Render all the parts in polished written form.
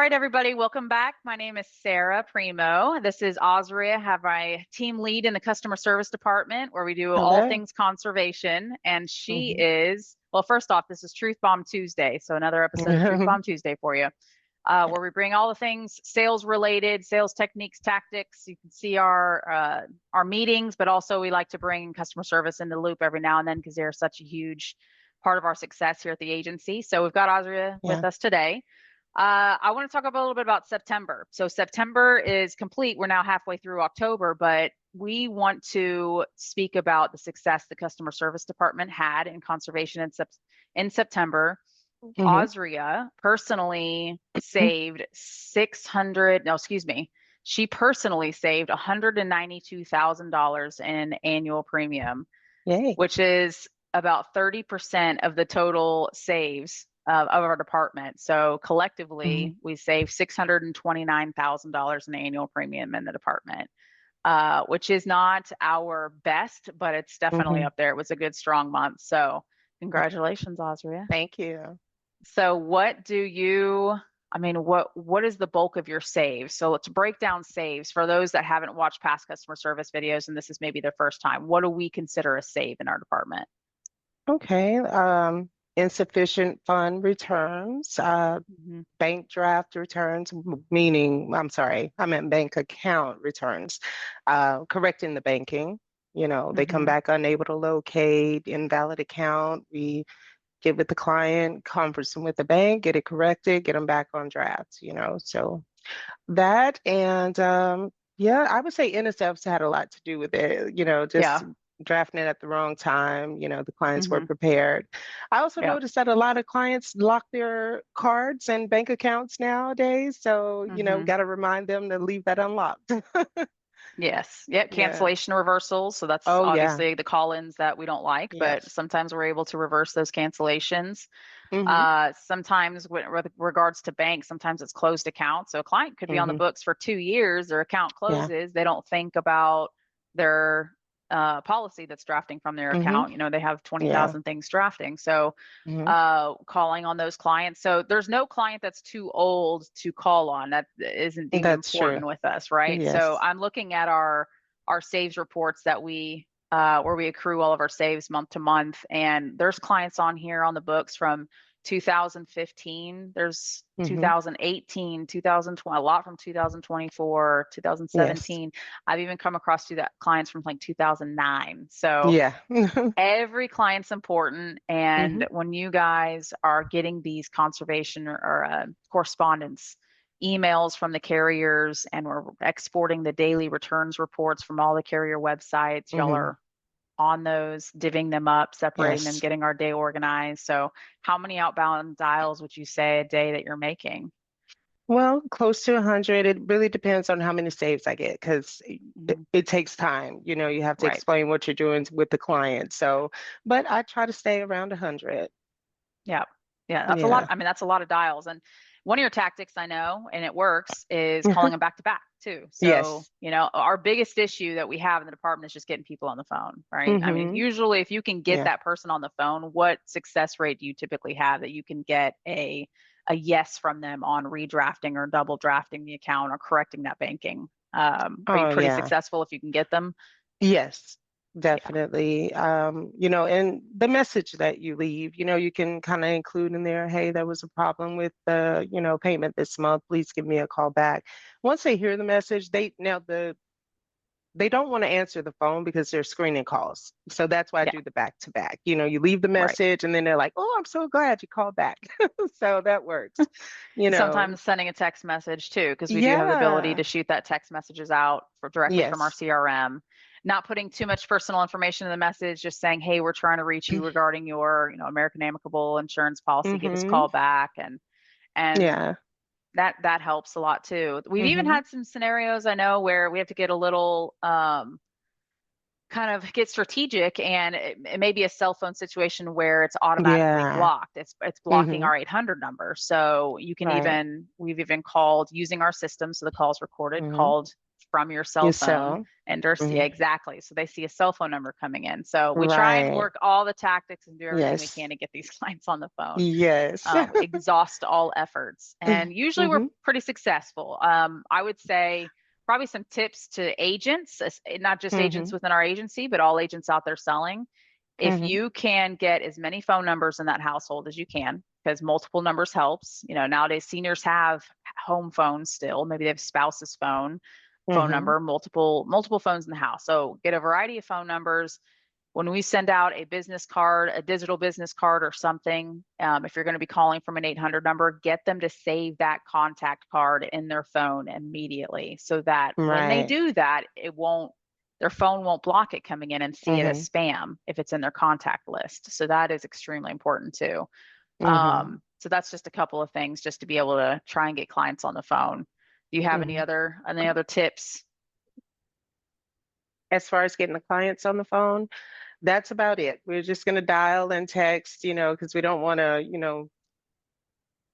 right, everybody, welcome back. My name is Sarah Primo. This is Auzrea. I have my team lead in the customer service department where we do all Hello. things conservation. And she Mhm. is, well, first off, this is Truth Bomb Tuesday. So another episode of Truth Bomb Tuesday for you, where we bring all the things sales related, sales techniques, tactics. You can see our meetings, but also we like to bring customer service in the loop every now and then because they're such a huge part of our success here at the agency. So we've got Auzrea with Yeah. us today. I want to talk a little bit about September. So September is complete. We're now halfway through October, but we want to speak about the success the customer service department had in conservation in September. Mhm. Auzrea personally saved 600, no, excuse me. She personally saved $192,000 in annual premium, Yay. which is about 30% of the total saves of our department. So Mhm. collectively, we save $629,000 in annual premium in the department, which is not our best, but it's definitely Mhm. up there. It was a good, strong month. So congratulations, Auzrea. Thank you. So what is the bulk of your saves? So let's break down saves for those that haven't watched past customer service videos and this is maybe their first time. What do we consider a save in our department? Okay. Insufficient fund returns, Mhm. bank draft returns, meaning, I'm sorry, I meant bank account returns, correcting the banking. They come Mhm. back unable to locate, invalid account. We get with the client, conversing with the bank, get it corrected, get them back on draft. So that and yeah, I would say NSF's had a lot to do with it, just Yeah. drafting it at the wrong time, the clients were Mhm. prepared. I also Yeah. noticed that a lot of clients lock their cards and bank accounts nowadays, so Mhm. got to remind them to leave that unlocked. Yes. Yep. Yeah. Cancellation reversals. So that's Oh yeah. obviously the call-ins that we don't like, but Yes. sometimes we're able to reverse those cancellations. Mm-hmm. Sometimes with regards to banks, sometimes it's closed accounts. So a client could be on the Mm-hmm. books for 2 years, their account Yeah. closes, they don't think about their policy that's drafting from their Mm-hmm. account. They have Yeah. 20,000 things drafting. So Mm-hmm. calling on those clients. So there's no client that's too old to call on that isn't deemed That's true. important with us, right? So Yes. I'm looking at our saves reports that we where we accrue all of our saves month to month, and there's clients on here on the books from 2015. There's Mm-hmm. 2018, 2020, a lot from 2024, Yes. 2017. I've even come across clients from like 2009. So Yeah. every client's important. Mm-hmm. And when you guys are getting these conservation or correspondence emails from the carriers and we're exporting the daily returns reports from all the carrier websites, y'all Mm-hmm. are on those, divvying them up, separating them, Yes. getting our day organized. So, how many outbound dials would you say a day that you're making? Well, close to 100. It really depends on how many saves I get because it, Mhm. it takes time. You have to Right. explain what you're doing with the client. So, but I try to stay around 100. Yeah. Yeah. That's a lot. Yeah. I mean, that's a lot of dials. And one of your tactics I know, and it works, is calling them back to back too. So, Yes. our biggest issue that we have in the department is just getting people on the phone, right? I mean, Mm-hmm. usually if you can get Yeah. that person on the phone, what success rate do you typically have that you can get a yes from them on redrafting or double drafting the account or correcting that banking? Are you Oh, pretty yeah. successful if you can get them? Yes, Yeah. definitely. And the message that you leave, you can kind of include in there, hey, there was a problem with the, payment this month. Please give me a call back. Once they hear the message, they don't want to answer the phone because they're screening calls. So that's why I Yeah. do the back to back. You leave the Right. message and then they're like, oh, I'm so glad you called back. So that works, you know. Sometimes sending a text message too, because we do have the ability Yeah. to shoot that text messages out directly from our Yes. CRM. Not putting too much personal information in the message, just saying, "Hey, we're trying to reach you regarding your, American Amicable insurance policy. Give us a Mm-hmm. call back." And Yeah. that helps a lot too. We've even Mm-hmm. had some scenarios I know where we have to get a little kind of get strategic, and it may be a cell phone situation where it's automatically Yeah. blocked. It's blocking Mm-hmm. our 800 number. So you can Right. we've even called using our system, so the call's recorded, Mm-hmm. called from your cell You phone. sell. And they're, yeah, Mhm. exactly. So they see a cell phone number coming in. So we try and Right. work all the tactics and do everything we Yes. can to get these clients on the phone. Yes. Exhaust all efforts. And usually we're Hmm. pretty successful. I would say probably some tips to agents, not just agents Hmm. within our agency, but all agents out there selling. If Hmm. you can get as many phone numbers in that household as you can, because multiple numbers helps. Nowadays seniors have home phones still. Maybe they have spouse's phone Hmm. number, multiple phones in the house. So get a variety of phone numbers. When we send out a business card, a digital business card or something, if you're going to be calling from an 800 number, get them to save that contact card in their phone immediately so that when they Right. do that, their phone won't block it coming in and see it as Hmm. spam if it's in their contact list. So that is extremely important too. Hmm. So that's just a couple of things just to be able to try and get clients on the phone. Do you have Hmm. any other tips? As far as getting the clients on the phone, that's about it. We're just going to dial and text, because we don't want to,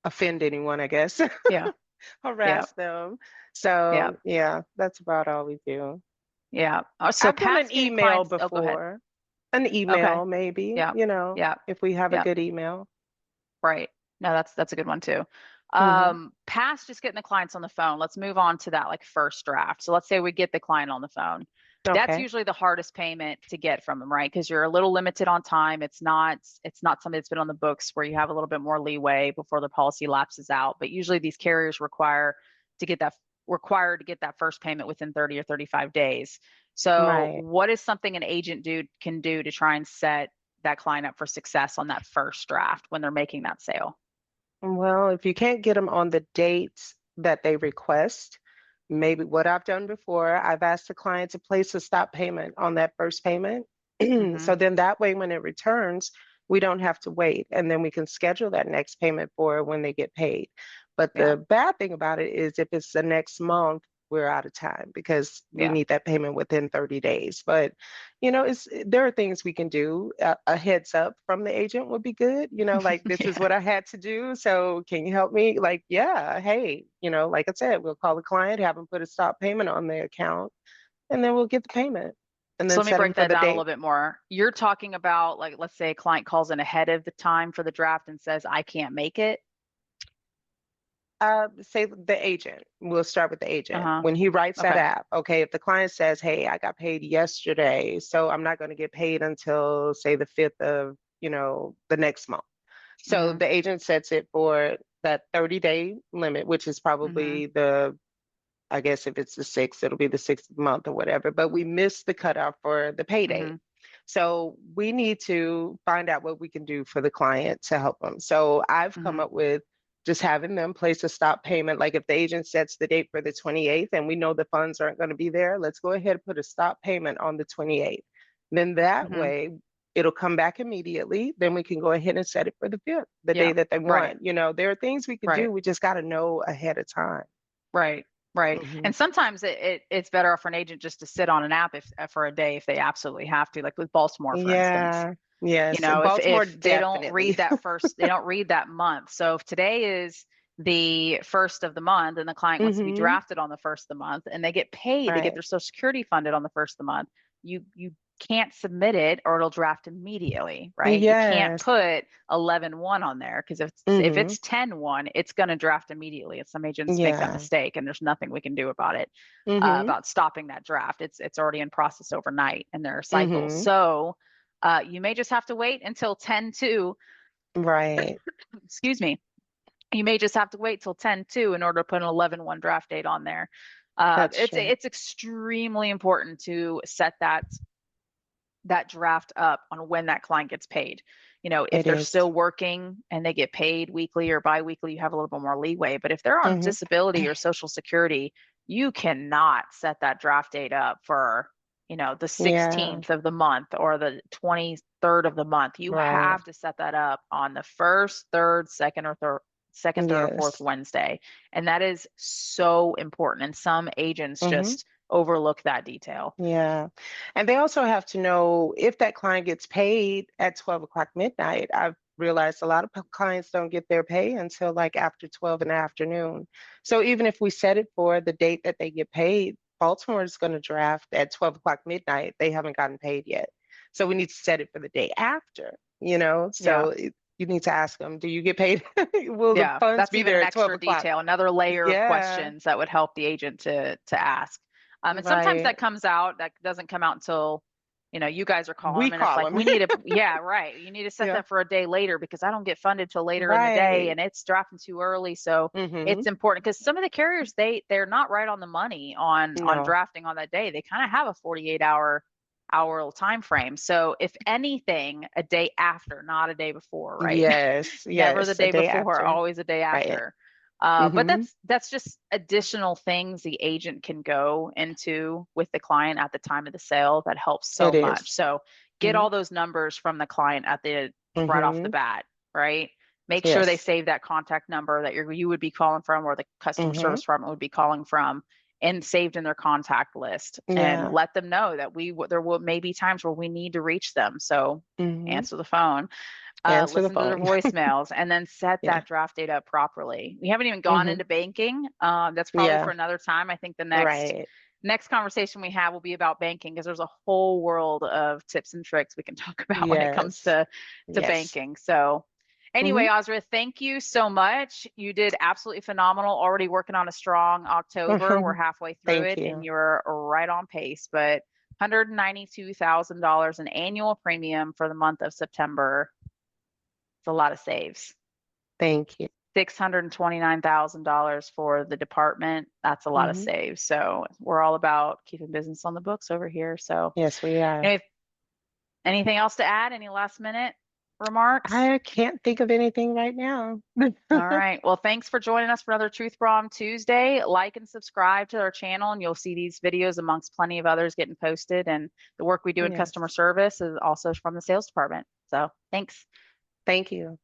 offend anyone, I guess, Yeah, yeah, harass them. yeah, So, yeah, that's about all we do. yeah. So I've done an past getting email clients. Oh, go ahead. before, an Okay. email maybe, Yeah, yeah, if we have a yeah. good email. Right. No, that's a good one too. Hmm. Past just getting the clients on the phone, let's move on to that like first draft. So let's say we get the client on the phone. That's Okay. usually the hardest payment to get from them, right? Because you're a little limited on time. It's not something that's been on the books where you have a little bit more leeway before the policy lapses out. But usually these carriers to get that required to get that first payment within 30 or 35 days. So Right. what is something an agent can do to try and set that client up for success on that first draft when they're making that sale? Well, if you can't get them on the dates that they request, maybe what I've done before, I've asked the client to place a stop payment on that first payment. Hmm. So then that way, when it returns, we don't have to wait. And then we can schedule that next payment for when they get paid. But Yeah, the bad thing about it is if it's the next month, we're out of time because we yeah, need that payment within 30 days. But there are things we can do. A heads up from the agent would be good. Like this is yeah. what I had to do. So can you help me? Like, yeah, hey, like I said, we'll call the client, have them put a stop payment on their account, and then we'll get the payment and So then let me set them break for that the down a little date. bit more. You're talking about like, let's say a client calls in ahead of the time for the draft and says, I can't make it. Say the agent. We'll start with the agent. Uh-huh. When he writes that Okay. app, okay, if the client says, hey, I got paid yesterday, so I'm not going to get paid until, say, the 5th of, the next month. So Mm-hmm. the agent sets it for that 30-day limit, which is Mm-hmm. probably I guess if it's the 6th, it'll be the 6th month or whatever, but we missed the cutoff for the pay date. Mm-hmm. So we need to find out what we can do for the client to help them. So I've come Mm-hmm. up with just having them place a stop payment. Like if the agent sets the date for the 28th and we know the funds aren't going to be there, let's go ahead and put a stop payment on the 28th. Then that Mm-hmm. way it'll come back immediately. Then we can go ahead and set it for the 5th, the day Yeah. that they Right. want. There are things we can Right. do. We just got to know ahead of time. Right. Right. Hmm. And sometimes it's better for an agent just to sit on an app if for a day if they absolutely have to, like with Baltimore, for instance. Yeah. Yes. Baltimore, If they don't definitely. read that first, they don't read that month. So if today is the first of the month and the client wants to be Hmm. drafted on the first of the month and they get paid, they get Right. their Social Security funded on the first of the month, you can't submit it or it'll draft immediately, right? You can't Yes. put 11-1 on there because if Hmm. it's 10-1, it's going to draft immediately. And some agents make that Yeah. mistake and there's nothing we can do about it, Hmm. about stopping that draft. It's already in process overnight and there are cycles. Hmm. So you may just have to wait until 10-2. Right. Excuse me. You may just have to wait till 10-2 in order to put an 11-1 draft date on there. That's true. It's extremely important to set that draft up on when that client gets paid. If It they're is. still working and they get paid weekly or biweekly, you have a little bit more leeway. But if they're on Hmm. disability or Social Security, you cannot set that draft date up for, the Yeah. 16th of the month or the 23rd of the month. You Right. have to set that up on the first, third, second, third, or fourth Yes. Wednesday. And that is so important. And some agents Hmm. just overlook that detail. Yeah. And they also have to know if that client gets paid at 12 o'clock midnight. I've realized a lot of clients don't get their pay until like after 12 in the afternoon. So even if we set it for the date that they get paid Baltimore is going to draft at 12 o'clock midnight. They haven't gotten paid yet. So we need to set it for the day after, you know? Yeah. So you need to ask them, do you get paid? Will the Yeah. funds That's be even there an at 12 extra o'clock? detail, another layer of Yeah, questions that would help the agent to ask. And sometimes right. that comes out, that doesn't come out until, you guys are calling We them and it's call like, them. we need to, yeah, right. You need to set Yeah, that for a day later because I don't get funded till later in the day right. and it's drafting too early. So Mm-hmm. it's important because some of the carriers, they're not right on the money on No. drafting on that day. They kind of have a 48-hour time frame. So if anything, a day after, not a day before, right? Yes, Never the yes, a day day before, after. always a day Right. after. But Mm-hmm. that's just additional things the agent can go into with the client at the time of the sale that helps so It much. is. So get Mm-hmm. all those numbers from the client at the right off the Mm-hmm. bat, right? Make sure they Yes. save that contact number that you would be calling from or the customer Mm-hmm. service department would be calling from and saved in their contact list and Yeah. let them know that there will may be times where we need to reach them. So Mm-hmm. answer the phone, Answer the listen to their phone. voicemails, and then set Yeah. that draft date up properly. We haven't even gone Mm-hmm. into banking. That's probably Yeah. for another time. I think the Right. next conversation we have will be about banking because there's a whole world of tips and tricks we can talk about when it comes Yes. to Yes. banking. So Mm-hmm. anyway, Auzrea, thank you so much. You did absolutely phenomenal. Already working on a strong October. We're halfway through Thank it, and you. you're right on pace. But $192,000 in annual premium for the month of September. It's a lot of saves. Thank you. $629,000 for the department. That's a lot of Mm-hmm. saves. So we're all about keeping business on the books over here. So Yes, we are. if anything else to add, any last minute remarks? I can't think of anything right now. All right. Well, thanks for joining us for another Truth Bomb Tuesday. Like and subscribe to our channel, and you'll see these videos amongst plenty of others getting posted. And the work we do in Yes. customer service is also from the sales department. So thanks. Thank you.